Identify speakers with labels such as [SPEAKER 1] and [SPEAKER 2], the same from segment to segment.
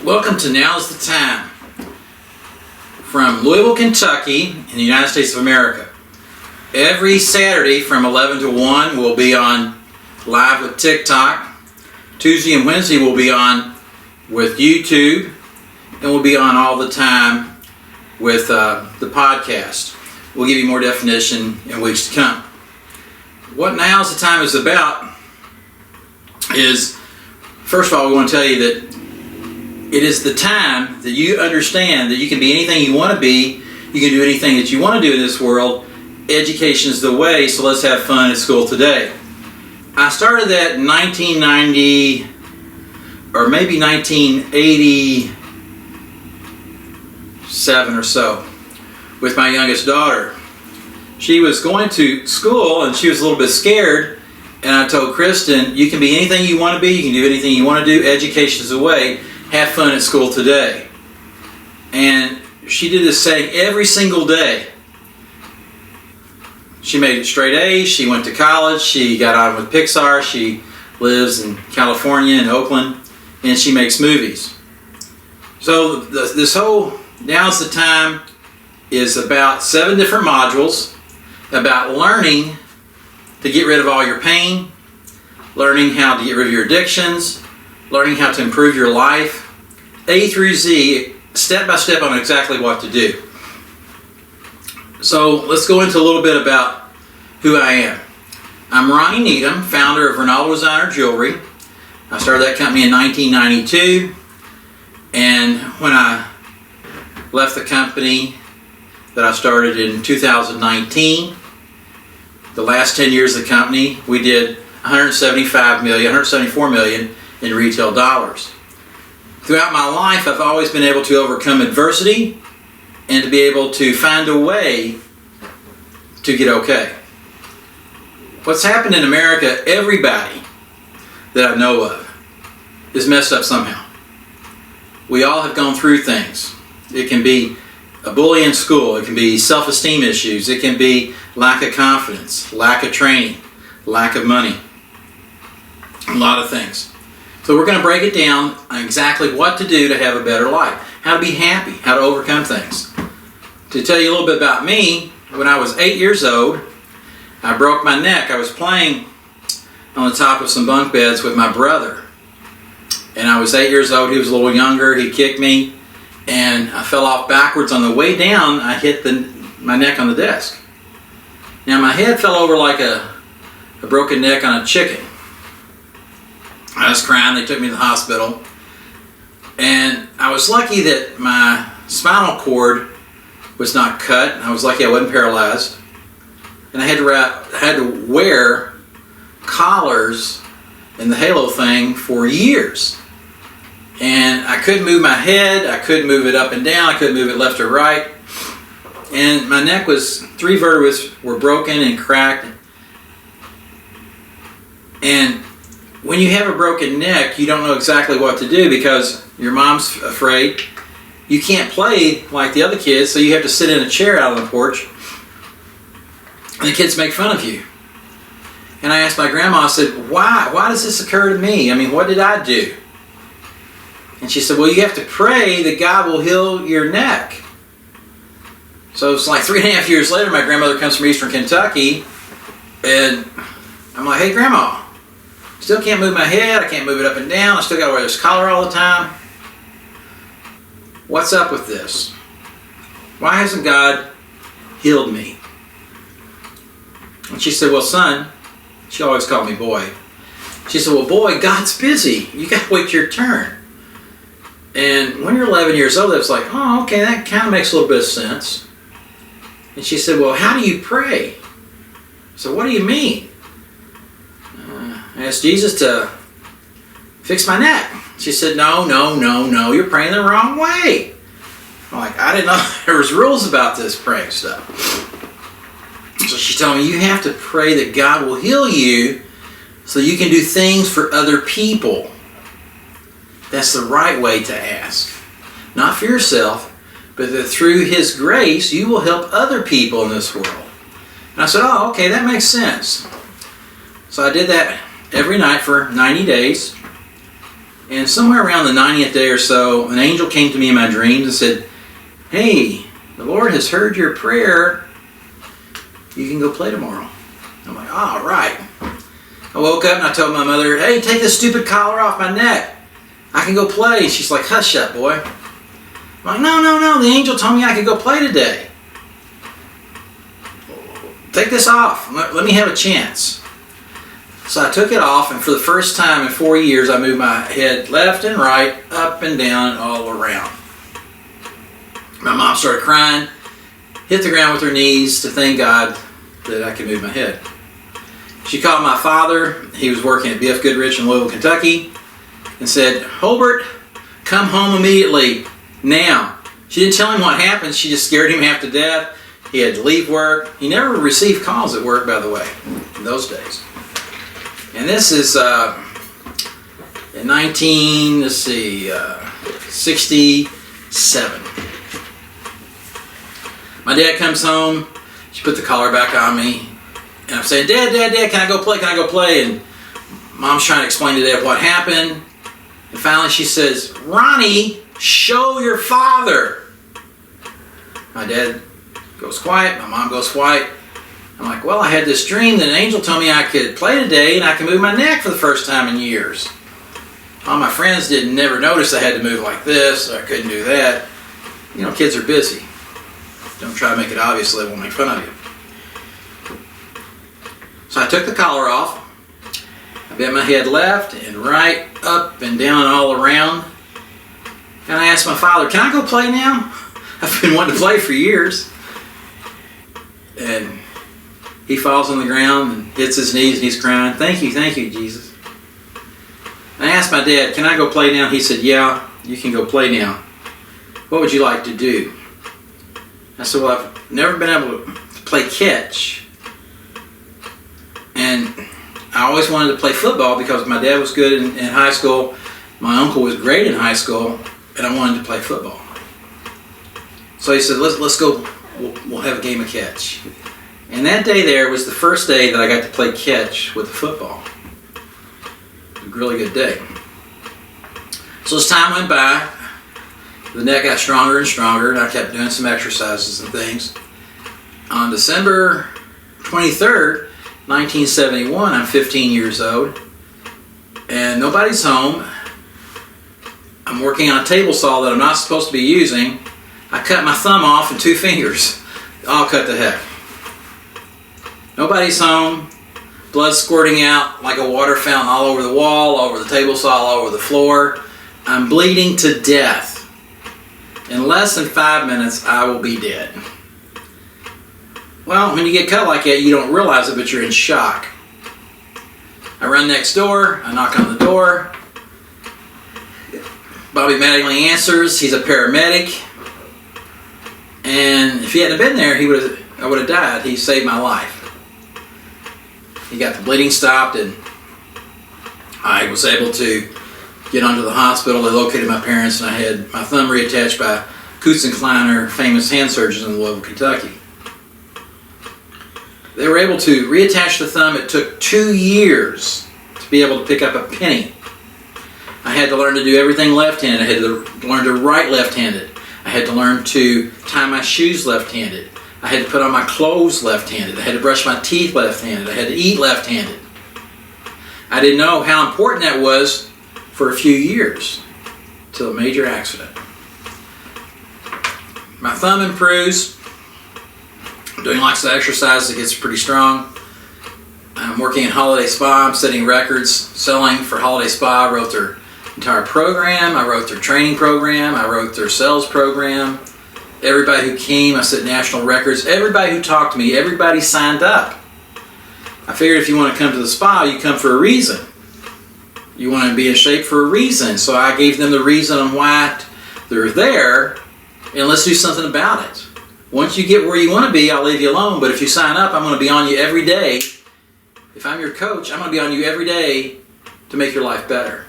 [SPEAKER 1] Welcome to Now's the Time from Louisville, Kentucky in the United States of America. Every Saturday from 11 to 1 we'll be on live with TikTok. Tuesday and Wednesday we'll be on with YouTube, and we'll be on all the time with the podcast. We'll give you more definition in weeks to come. What Now's the Time is about is, first of all, we want to tell you that it is the time that you understand that you can be anything you want to be. You can do anything that you want to do in this world. Education is the way, so let's have fun at school today. I started that in 1990 or maybe 1987 or so with my youngest daughter. She was going to school and she was a little bit scared, and I told Kristen, you can be anything you want to be, you can do anything you want to do, education is the way. Have fun at school today. And she did this saying every single day. She made straight A's. She went to college. She got on with Pixar. She lives in California, in Oakland, and she makes movies. So this whole Now's the Time is about 7 different modules about learning to get rid of all your pain, learning how to get rid of your addictions, learning how to improve your life, A through Z, step by step on exactly what to do. So let's go into a little bit about who I am. I'm Ronnie Needham, founder of Ronaldo Designer Jewelry. I started that company in 1992, and when I left the company that I started in 2019, the last 10 years of the company, we did 174 million in retail dollars. Throughout my life, I've always been able to overcome adversity and to be able to find a way to get okay. What's happened in America, everybody that I know of is messed up somehow. We all have gone through things. It can be a bully in school, it can be self-esteem issues, it can be lack of confidence, lack of training, lack of money, a lot of things. So we're going to break it down on exactly what to do to have a better life, how to be happy, how to overcome things. To tell you a little bit about me, when I was 8 years old, I broke my neck. I was playing on the top of some bunk beds with my brother. And I was 8 years old, he was a little younger, he kicked me, and I fell off backwards. On the way down, I hit my neck on the desk. Now my head fell over like a broken neck on a chicken. I was crying. They took me to the hospital, and I was lucky that my spinal cord was not cut. I was lucky I wasn't paralyzed, and I had to wear collars and the halo thing for years, and I couldn't move my head. I couldn't move it up and down. I couldn't move it left or right, and my neck was 3 vertebrae were broken and cracked, and when you have a broken neck, you don't know exactly what to do because your mom's afraid. You can't play like the other kids, so you have to sit in a chair out on the porch, and the kids make fun of you. And I asked my grandma, I said, why does this occur to me? I mean, what did I do? And she said, well, you have to pray that God will heal your neck. So it's like 3.5 years later, my grandmother comes from Eastern Kentucky, and I'm like, hey, Grandma, still can't move my head, I can't move it up and down, I still got to wear this collar all the time. What's up with this? Why hasn't God healed me? And she said, well, son, she always called me boy. She said, well, boy, God's busy. You got to wait your turn. And when you're 11 years old, it's like, oh, okay, that kind of makes a little bit of sense. And she said, well, how do you pray? So what do you mean? I asked Jesus to fix my neck. She said, no, you're praying the wrong way. I'm like, I didn't know there was rules about this praying stuff. So she told me, you have to pray that God will heal you so you can do things for other people. That's the right way to ask. Not for yourself, but that through His grace, you will help other people in this world. And I said, oh, okay, that makes sense. So I did that every night for 90 days. And somewhere around the 90th day or so, an angel came to me in my dreams and said, "Hey, the Lord has heard your prayer. You can go play tomorrow." I'm like, "All right." I woke up and I told my mother, "Hey, take this stupid collar off my neck. I can go play." And she's like, "Hush up, boy." I'm like, No. The angel told me I could go play today. Take this off. Let me have a chance." So I took it off, and for the first time in 4 years, I moved my head left and right, up and down, and all around. My mom started crying, hit the ground with her knees to thank God that I could move my head. She called my father. He was working at B.F. Goodrich in Louisville, Kentucky, and said, "Holbert, come home immediately, now." She didn't tell him what happened. She just scared him half to death. He had to leave work. He never received calls at work, by the way, in those days. And this is in 67. My dad comes home. She put the collar back on me. And I'm saying, Dad, can I go play? Can I go play? And Mom's trying to explain to Dad what happened. And finally she says, "Ronnie, show your father." My dad goes quiet. My mom goes quiet. I'm like, "Well, I had this dream that an angel told me I could play today and I can move my neck for the first time in years. All my friends didn't never notice I had to move like this, or I couldn't do that. You know, kids are busy. Don't try to make it obvious so they won't make fun of you." So I took the collar off. I bent my head left and right, up and down, all around. And I asked my father, "Can I go play now? I've been wanting to play for years." And he falls on the ground and hits his knees and he's crying, thank you, Jesus." And I asked my dad, "Can I go play now?" He said, "Yeah, you can go play now. What would you like to do?" I said, "Well, I've never been able to play catch. And I always wanted to play football because my dad was good in high school. My uncle was great in high school, and I wanted to play football." So he said, let's go, we'll have a game of catch." And that day there was the first day that I got to play catch with the football. It was a really good day. So as time went by, the neck got stronger and stronger, and I kept doing some exercises and things. On December 23rd, 1971, I'm 15 years old, and nobody's home. I'm working on a table saw that I'm not supposed to be using. I cut my thumb off and 2 fingers, all cut to heck. Nobody's home. Blood squirting out like a water fountain all over the wall, all over the table saw, all over the floor. I'm bleeding to death. In less than 5 minutes, I will be dead. Well, when you get cut like that, you don't realize it, but you're in shock. I run next door. I knock on the door. Bobby Mattingly answers. He's a paramedic. And if he hadn't been there, I would have died. He saved my life. He got the bleeding stopped, and I was able to get onto the hospital. They located my parents, and I had my thumb reattached by Coots and Kleiner, famous hand surgeons in Louisville, Kentucky. They were able to reattach the thumb. It took 2 years to be able to pick up a penny. I had to learn to do everything left-handed. I had to learn to write left-handed. I had to learn to tie my shoes left-handed. I had to put on my clothes left-handed. I had to brush my teeth left-handed. I had to eat left-handed. I didn't know how important that was for a few years, till a major accident. My thumb improves. I'm doing lots of exercise. It gets pretty strong. I'm working in Holiday Spa. I'm setting records, selling for Holiday Spa. I wrote their entire program. I wrote their training program. I wrote their sales program. Everybody who came, I set national records. Everybody who talked to me, everybody signed up. I figured if you want to come to the spa, you come for a reason. You want to be in shape for a reason. So I gave them the reason on why they're there, and let's do something about it. Once you get where you want to be, I'll leave you alone. But if you sign up, I'm going to be on you every day. If I'm your coach, I'm going to be on you every day to make your life better.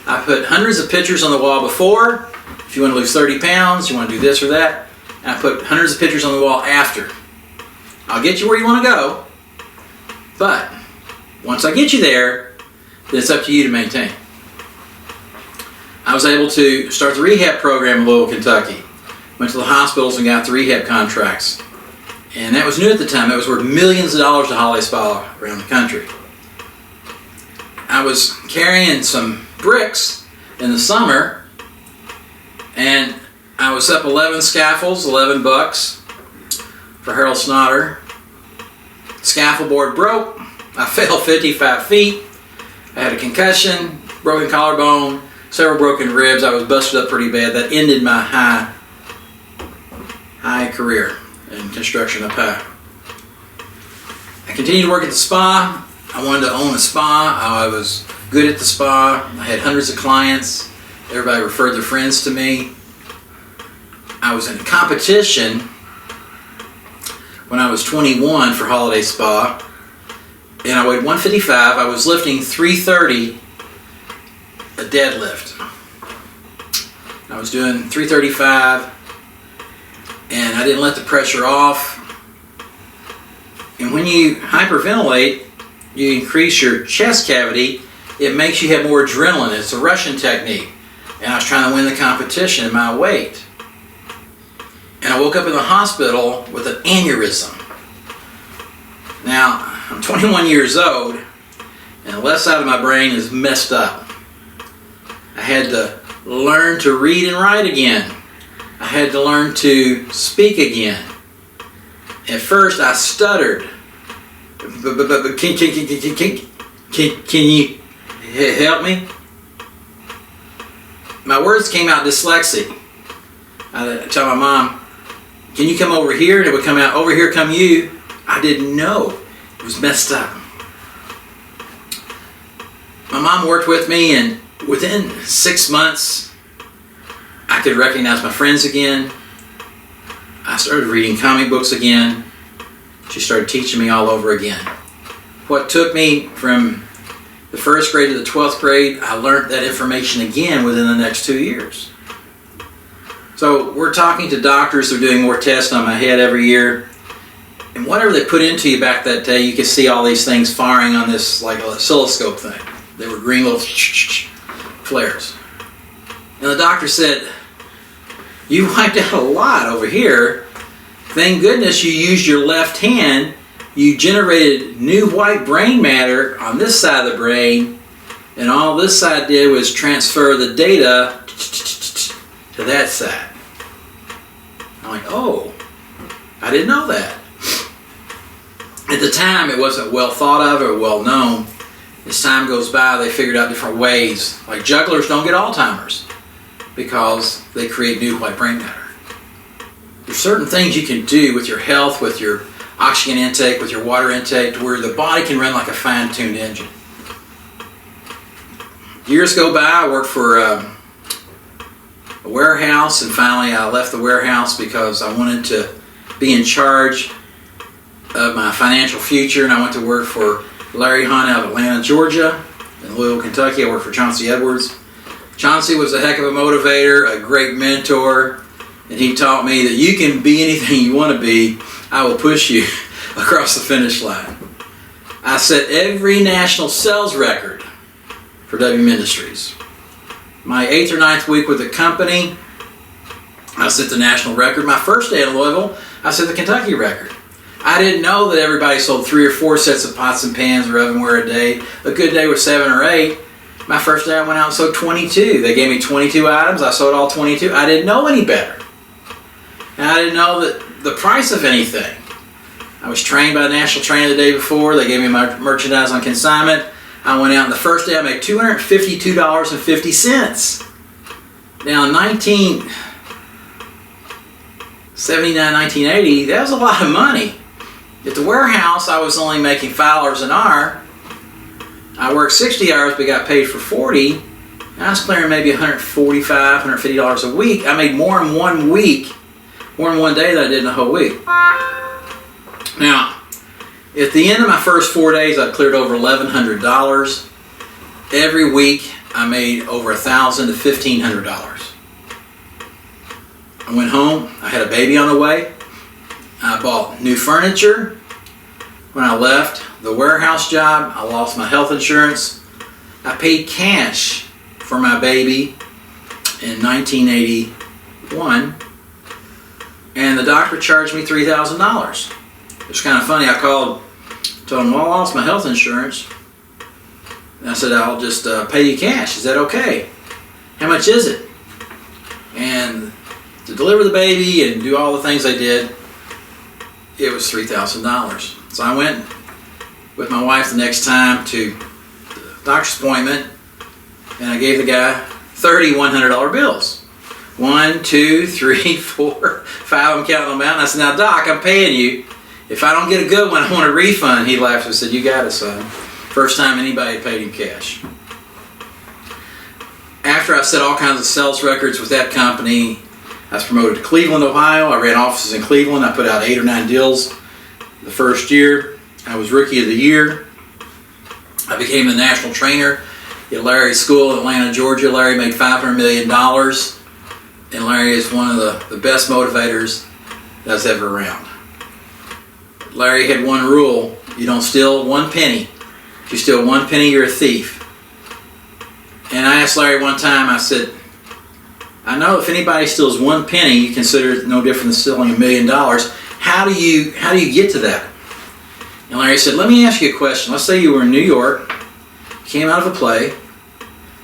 [SPEAKER 1] I put hundreds of pictures on the wall before. If you want to lose 30 pounds, you want to do this or that. And I put hundreds of pictures on the wall after. I'll get you where you want to go. But once I get you there, then it's up to you to maintain. I was able to start the rehab program in Louisville, Kentucky. Went to the hospitals and got the rehab contracts. And that was new at the time. That was worth millions of dollars to holiday spa around the country. I was carrying some bricks in the summer, and I was up 11 scaffolds, 11 bucks for Harold Snotter. Scaffold board broke. I fell 55 feet. I had a concussion, broken collarbone, several broken ribs. I was busted up pretty bad. That ended my high career in construction up high. I continued to work at the spa. I wanted to own a spa. I was good at the spa. I had hundreds of clients. Everybody referred their friends to me. I was in a competition when I was 21 for Holiday Spa, and I weighed 155. I was lifting 330 a deadlift. I was doing 335, and I didn't let the pressure off. And when you hyperventilate, you increase your chest cavity. It makes you have more adrenaline. It's a Russian technique. And I was trying to win the competition in my weight. And I woke up in the hospital with an aneurysm. Now, I'm 21 years old, and the left side of my brain is messed up. I had to learn to read and write again. I had to learn to speak again. At first, I stuttered. Can you help me? My words came out dyslexic. I tell my mom, can you come over here? And it would come out, over here come you. I didn't know. It was messed up. My mom worked with me, and within 6 months, I could recognize my friends again. I started reading comic books again. She started teaching me all over again. What took me from the first grade to the 12th grade, I learned that information again within the next 2 years. So we're talking to doctors, they're doing more tests on my head every year. And whatever they put into you back that day, you could see all these things firing on this like oscilloscope thing. They were green little flares. And the doctor said, you wiped out a lot over here. Thank goodness you used your left hand. You generated new white brain matter on this side of the brain, and all this side did was transfer the data to that side. I'm like, oh, I didn't know that. At the time, it wasn't well thought of or well known. As time goes by, they figured out different ways. Like jugglers don't get Alzheimer's because they create new white brain matter. There's certain things you can do with your health, with your oxygen intake, with your water intake, to where the body can run like a fine-tuned engine. Years go by, I worked for a warehouse, and finally I left the warehouse because I wanted to be in charge of my financial future, and I went to work for Larry Hunt out of Atlanta, Georgia. In Louisville, Kentucky, I worked for Chauncey Edwards. Chauncey was a heck of a motivator, a great mentor, and he taught me that you can be anything you want to be. I will push you across the finish line. I set every national sales record for WM Industries. My 8th or 9th week with the company, I set the national record. My first day in Louisville, I set the Kentucky record. I didn't know that everybody sold 3 or 4 sets of pots and pans or ovenware a day. A good day was 7 or 8. My first day I went out and sold 22. They gave me 22 items. I sold all 22. I didn't know any better. And I didn't know that the price of anything. I was trained by a national trainer the day before. They gave me my merchandise on consignment. I went out, and the first day I made $252.50. Now, in 1979, 1980, that was a lot of money. At the warehouse, I was only making $5 an hour. I worked 60 hours but got paid for 40. And I was clearing maybe $145, $150 a week. I made more in 1 week, more in 1 day than I did in a whole week. Now, at the end of my first 4 days, I cleared over $1,100. Every week, I made over $1,000 to $1,500. I went home. I had a baby on the way. I bought new furniture. When I left the warehouse job, I lost my health insurance. I paid cash for my baby. in 1981, and the doctor charged me $3,000. It was kind of funny. I called, told him, well, I lost my health insurance. And I said, I'll just pay you cash. Is that okay? How much is it? And to deliver the baby and do all the things I did, it was $3,000. So I went with my wife the next time to the doctor's appointment, and I gave the guy 30 $100 bills. 1, 2, 3, 4, 5. I'm counting them out. And I said, now, Doc, I'm paying you. If I don't get a good one, I want a refund. He laughed and said, you got it, son. First time anybody had paid him cash. After I set all kinds of sales records with that company, I was promoted to Cleveland, Ohio. I ran offices in Cleveland. I put out 8 or 9 deals the first year. I was Rookie of the Year. I became the national trainer at Larry's school in Atlanta, Georgia. Larry made $500 million. And Larry is one of the best motivators that's ever around. Larry had one rule: you don't steal 1 penny. If you steal 1 penny, you're a thief. And I asked Larry one time, I said, I know if anybody steals 1 penny, you consider it no different than stealing $1 million. How do you get to that? And Larry said, let me ask you a question. Let's say you were in New York, came out of a play,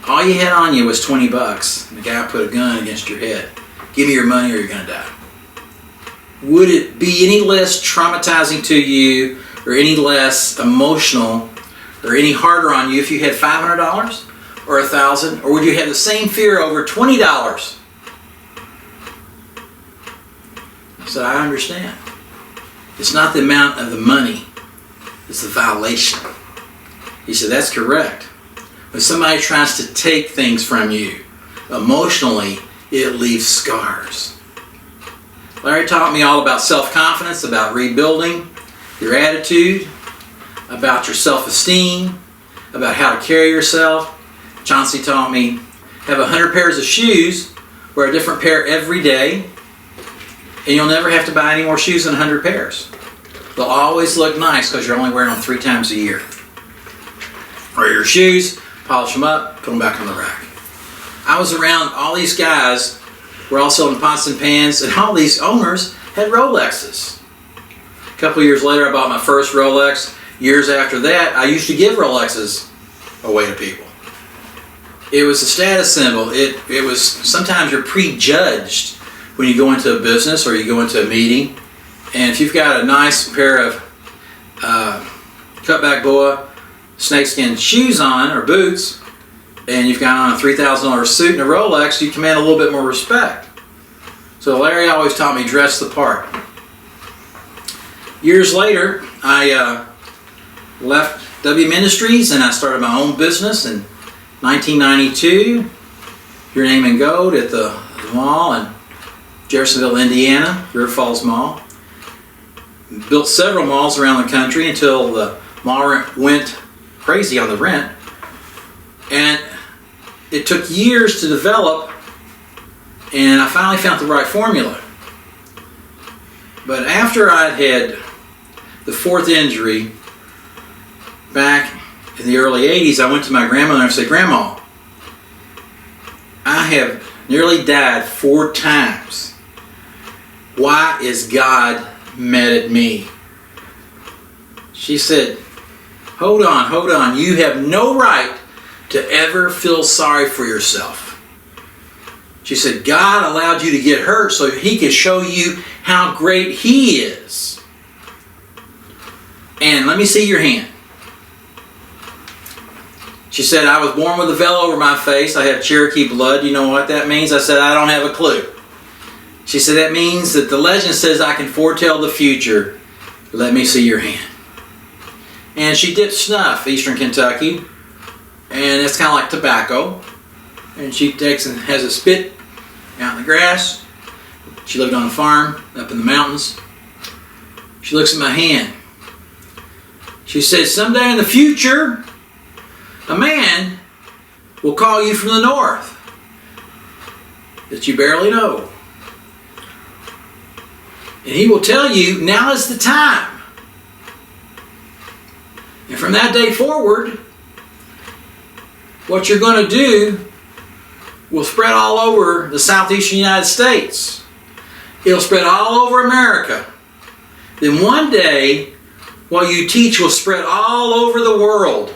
[SPEAKER 1] all you had on you was $20, and the guy put a gun against your head. Give me your money or you're going to die. Would it be any less traumatizing to you, or any less emotional, or any harder on you if you had $500 or $1,000, or would you have the same fear over $20? I said, I understand. It's not the amount of the money, it's the violation. He said, that's correct. When somebody tries to take things from you, emotionally, it leaves scars. Larry taught me all about self-confidence, about rebuilding your attitude, about your self-esteem, about how to carry yourself. Chauncey taught me, have 100 pairs of shoes, wear a different pair every day, and you'll never have to buy any more shoes than 100 pairs. They'll always look nice because you're only wearing them 3 times a year. Wear your shoes, polish them up, put them back on the rack. I was around all these guys, we're all selling pots and pans, and all these owners had Rolexes. A couple years later, I bought my first Rolex. Years after that, I used to give Rolexes away to people. It was a status symbol. It was, sometimes you're prejudged when you go into a business or you go into a meeting. And if you've got a nice pair of cutback boa snakeskin shoes on, or boots, and you've got on a $3,000 suit and a Rolex, you command a little bit more respect. So Larry always taught me dress the part. Years later, I left W Ministries and I started my own business in 1992. Your Name in Gold at the mall in Jeffersonville, Indiana, River Falls Mall. Built several malls around the country until the mall went crazy on the rent. And it took years to develop, and I finally found the right formula. But after I'd had the 4th injury back in the early 80s, I went to my grandmother and said, Grandma, I have nearly died 4 times. Why is God mad at me? She said, hold on, you have no right to ever feel sorry for yourself. She said, God allowed you to get hurt so He could show you how great He is. And let me see your hand. She said, I was born with a veil over my face. I have Cherokee blood. You know what that means? I said, I don't have a clue. She said, that means that the legend says I can foretell the future. Let me see your hand. And she dipped snuff, Eastern Kentucky, and it's kind of like tobacco. And she takes and has it spit out in the grass. She lived on a farm up in the mountains. She looks at my hand. She says, someday in the future, a man will call you from the north that you barely know. And he will tell you, now is the time. And from that day forward, what you're going to do will spread all over the southeastern United States. It'll spread all over America. Then one day, what you teach will spread all over the world.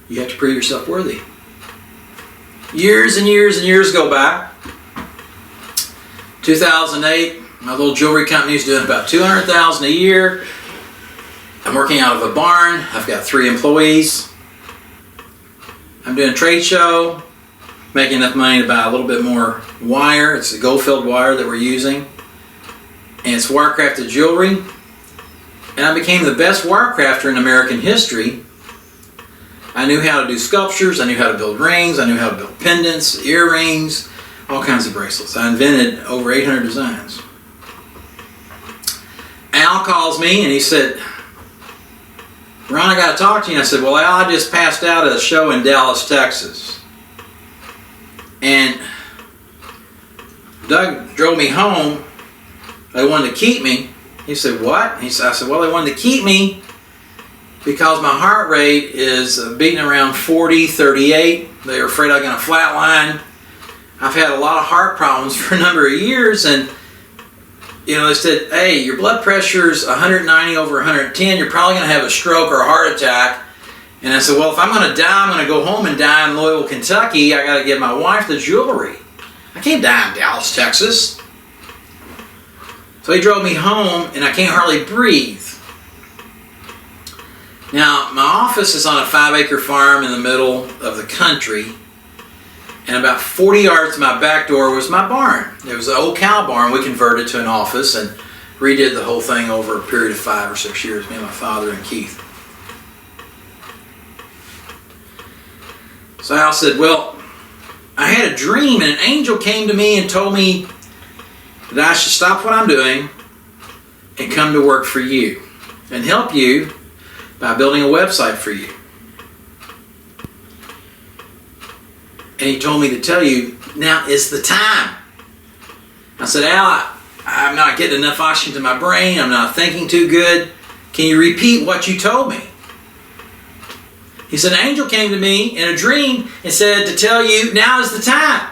[SPEAKER 1] You have to prove yourself worthy. Years and years and years go by. 2008, my little jewelry company is doing about $200,000 a year. I'm working out of a barn. I've got 3 employees. I'm doing a trade show, making enough money to buy a little bit more wire. It's the gold-filled wire that we're using. And it's wire-crafted jewelry. And I became the best wire crafter in American history. I knew how to do sculptures. I knew how to build rings. I knew how to build pendants, earrings, all kinds of bracelets. I invented over 800 designs. Al calls me and he said, Ron, I got to talk to you. And I said, well, Al, I just passed out at a show in Dallas, Texas. And Doug drove me home. They wanted to keep me. He said, what? I said, well, they wanted to keep me because my heart rate is beating around 40, 38. They were afraid I was going to flatline. I've had a lot of heart problems for a number of years, and they said, hey, your blood pressure is 190 over 110. You're probably going to have a stroke or a heart attack. And I said, well, if I'm going to die, I'm going to go home and die in Louisville, Kentucky. I got to give my wife the jewelry. I can't die in Dallas, Texas. So he drove me home, and I can't hardly breathe. Now, my office is on a 5-acre farm in the middle of the country, and about 40 yards to my back door was my barn. It was an old cow barn. We converted to an office and redid the whole thing over a period of 5 or 6 years, me and my father and Keith. So Al said, well, I had a dream, and an angel came to me and told me that I should stop what I'm doing and come to work for you and help you by building a website for you. And he told me to tell you, now is the time. I said, Al, I'm not getting enough oxygen to my brain. I'm not thinking too good. Can you repeat what you told me? He said, an angel came to me in a dream and said to tell you, now is the time.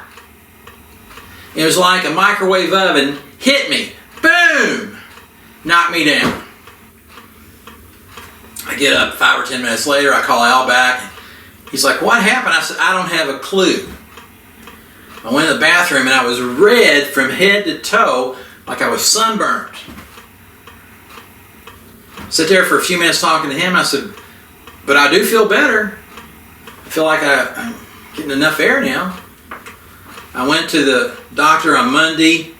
[SPEAKER 1] It was like a microwave oven hit me. Boom! Knocked me down. I get up 5 or 10 minutes later. I call Al back. He's like, what happened? I said, I don't have a clue. I went in the bathroom and I was red from head to toe like I was sunburned. Sat there for a few minutes talking to him. And I said, but I do feel better. I feel like I'm getting enough air now. I went to the doctor on Monday.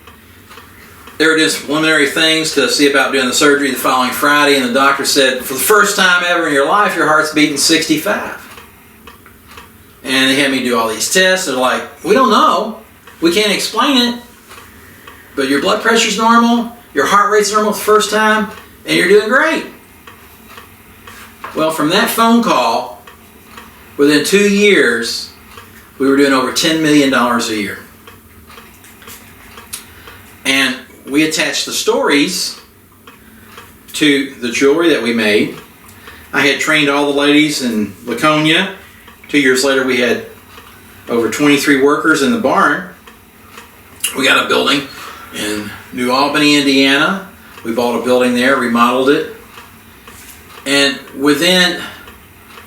[SPEAKER 1] They were doing some preliminary things to see about doing the surgery the following Friday, and the doctor said, for the first time ever in your life, your heart's beating 65. And they had me do all these tests. They're like, we don't know. We can't explain it. But your blood pressure's normal, your heart rate's normal the first time, and you're doing great. Well, from that phone call, within 2 years, we were doing over $10 million a year. And we attached the stories to the jewelry that we made. I had trained all the ladies in Laconia. 2 years later, we had over 23 workers in the barn. We got a building in New Albany, Indiana. We bought a building there, remodeled it. And within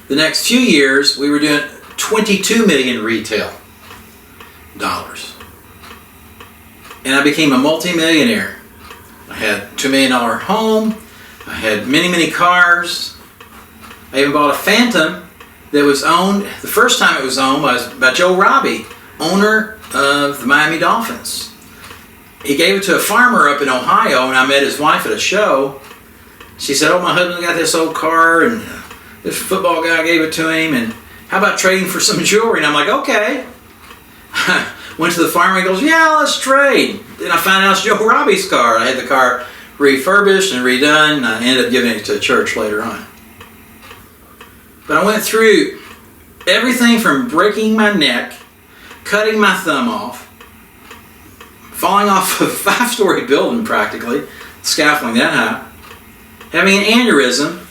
[SPEAKER 1] the next few years, we were doing 22 million retail dollars. And I became a multi-millionaire. I had a $2 million home. I had many, many cars. I even bought a Phantom that was owned, the first time it was owned was by Joe Robbie, owner of the Miami Dolphins. He gave it to a farmer up in Ohio, and I met his wife at a show. She said, oh, my husband got this old car, and this football guy gave it to him, and how about trading for some jewelry? And I'm like, okay. Went to the farmer, he goes, yeah, let's trade. Then I found out it's Joe Robbie's car. I had the car refurbished and redone, and I ended up giving it to a church later on. But I went through everything from breaking my neck, cutting my thumb off, falling off a 5-story building practically, scaffolding that high, having an aneurysm,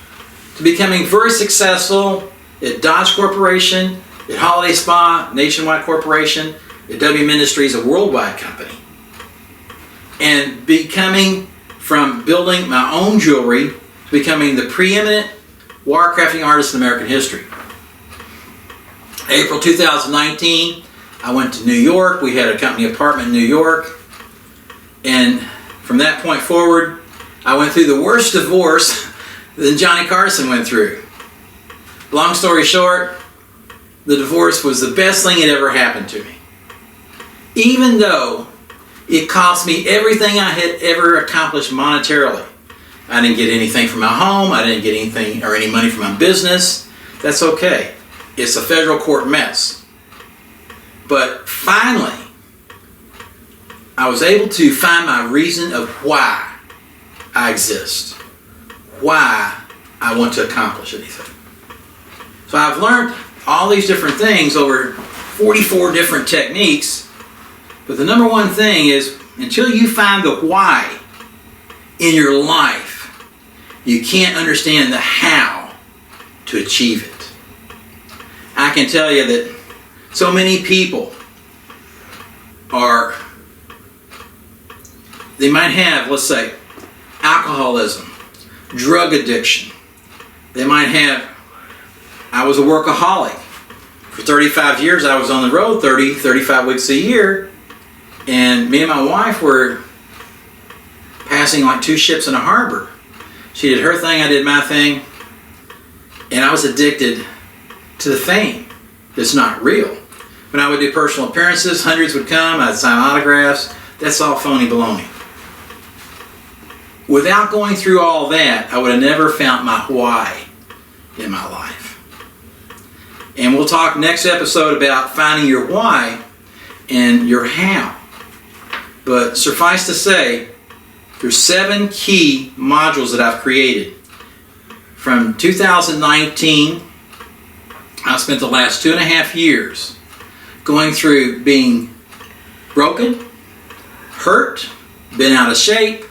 [SPEAKER 1] to becoming very successful at Dodge Corporation, at Holiday Spa, Nationwide Corporation, at W Ministries, a worldwide company. And from building my own jewelry to becoming the preeminent wire crafting artist in American history. April 2019, I went to New York. We had a company apartment in New York. And from that point forward, I went through the worst divorce that Johnny Carson went through. Long story short, the divorce was the best thing that ever happened to me. Even though it cost me everything I had ever accomplished monetarily. I didn't get anything from my home. I didn't get anything or any money from my business. That's okay. It's a federal court mess. But finally, I was able to find my reason of why I exist. Why I want to accomplish anything. So I've learned all these different things over 44 different techniques. But the number one thing is, until you find the why in your life, you can't understand the how to achieve it. I can tell you that so many people they might have, let's say, alcoholism, drug addiction. They might have, I was a workaholic. For 35 years I was on the road 35 weeks a year. And me and my wife were passing like two ships in a harbor. She did her thing, I did my thing. And I was addicted to the fame that's not real. When I would do personal appearances, hundreds would come, I'd sign autographs. That's all phony baloney. Without going through all that, I would have never found my why in my life. And we'll talk next episode about finding your why and your how. But suffice to say, there's 7 key modules that I've created. From 2019, I spent the last 2.5 years going through being broken, hurt, been out of shape,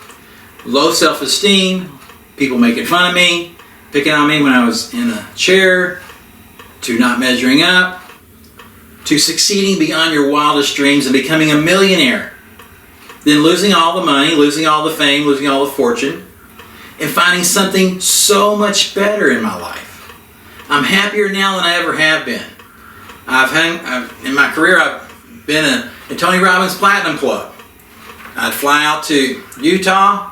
[SPEAKER 1] low self-esteem, people making fun of me, picking on me when I was in a chair, to not measuring up, to succeeding beyond your wildest dreams and becoming a millionaire. Then losing all the money, losing all the fame, losing all the fortune, and finding something so much better in my life. I'm happier now than I ever have been. In my career, I've been in Tony Robbins' Platinum Club. I'd fly out to Utah.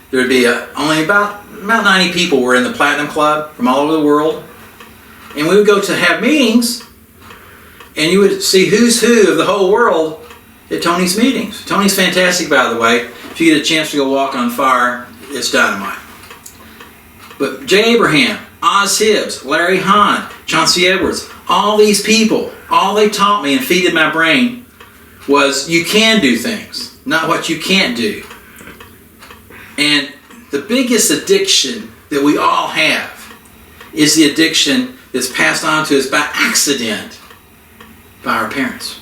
[SPEAKER 1] There would be only about 90 people were in the Platinum Club from all over the world. And we would go to have meetings, and you would see who's who of the whole world at Tony's meetings. Tony's fantastic, by the way. If you get a chance to go walk on fire, it's dynamite. But Jay Abraham, Oz Hibbs, Larry Hahn, Chauncey Edwards, all these people, all they taught me and feeded my brain was you can do things, not what you can't do. And the biggest addiction that we all have is the addiction that's passed on to us by accident by our parents.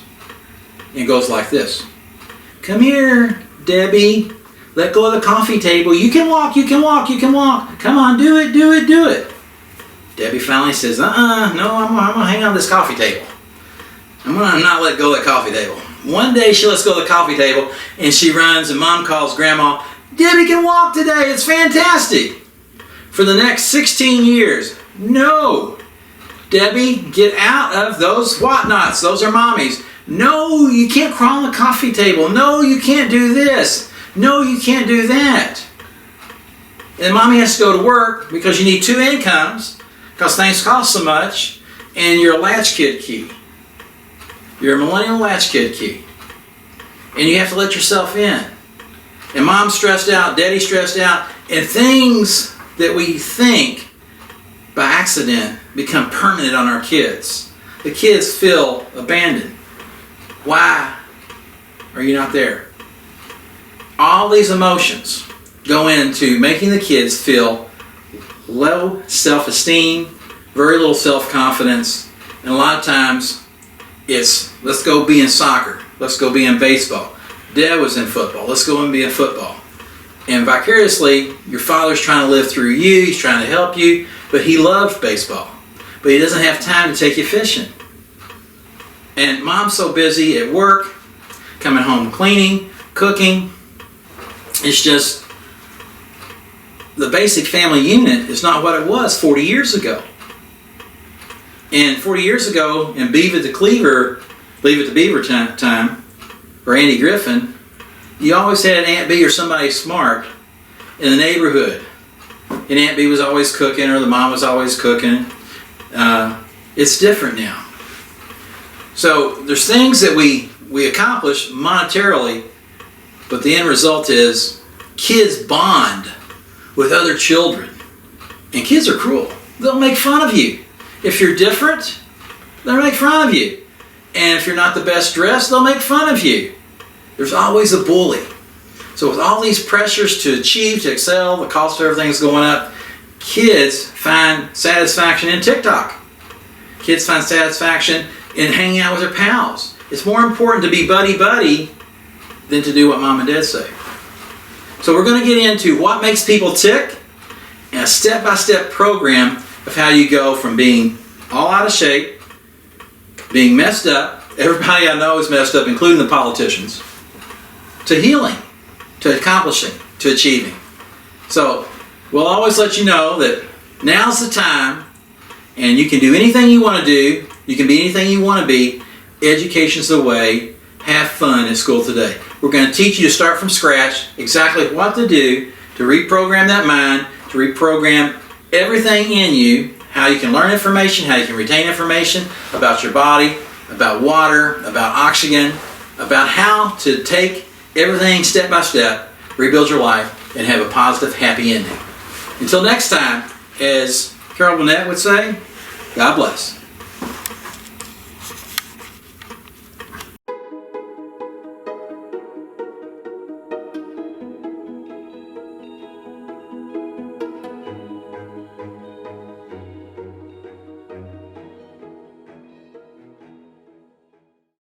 [SPEAKER 1] And it goes like this. Come here, Debbie. Let go of the coffee table. You can walk, you can walk, you can walk. Come on, do it, do it, do it. Debbie finally says, no, I'm going to hang on this coffee table. I'm going to not let go of that coffee table. One day she lets go of the coffee table and she runs and Mom calls Grandma, Debbie can walk today. It's fantastic. For the next 16 years, no. Debbie, get out of those whatnots. Those are Mommy's. No, you can't crawl on the coffee table. No, you can't do this. No, you can't do that. And Mommy has to go to work because you need 2 incomes because things cost so much, and you're a latchkid key. You're a millennial latchkid key. And you have to let yourself in. And Mom's stressed out, Daddy's stressed out, and things that we think by accident become permanent on our kids. The kids feel abandoned. Why are you not there? All these emotions go into making the kids feel low self-esteem, very little self-confidence, and a lot of times it's, let's go be in soccer, let's go be in baseball. Dad was in football, let's go and be in football. And vicariously, your father's trying to live through you, he's trying to help you, but he loves baseball. But he doesn't have time to take you fishing. And mom's so busy at work, coming home cleaning, cooking. It's just the basic family unit is not what it was 40 years ago. And 40 years ago, in Leave It to Beaver time, or Andy Griffin, you always had Aunt Bee or somebody smart in the neighborhood. And Aunt Bee was always cooking, or the mom was always cooking. It's different now. So there's things that we accomplish monetarily, but the end result is kids bond with other children. And kids are cruel. They'll make fun of you. If you're different, they'll make fun of you. And if you're not the best dressed, they'll make fun of you. There's always a bully. So with all these pressures to achieve, to excel, the cost of everything's going up, kids find satisfaction in TikTok. Kids find satisfaction in hanging out with their pals. It's more important to be buddy-buddy than to do what mom and dad say. So we're going to get into what makes people tick and a step-by-step program of how you go from being all out of shape, being messed up, everybody I know is messed up, including the politicians, to healing, to accomplishing, to achieving. So we'll always let you know that now's the time, and you can do anything you want to do. You can be anything you want to be. Education's the way. Have fun at school today. We're going to teach you to start from scratch, exactly what to do to reprogram that mind, to reprogram everything in you, how you can learn information, how you can retain information about your body, about water, about oxygen, about how to take everything step by step, rebuild your life, and have a positive, happy ending. Until next time, as Carol Burnett would say, God bless.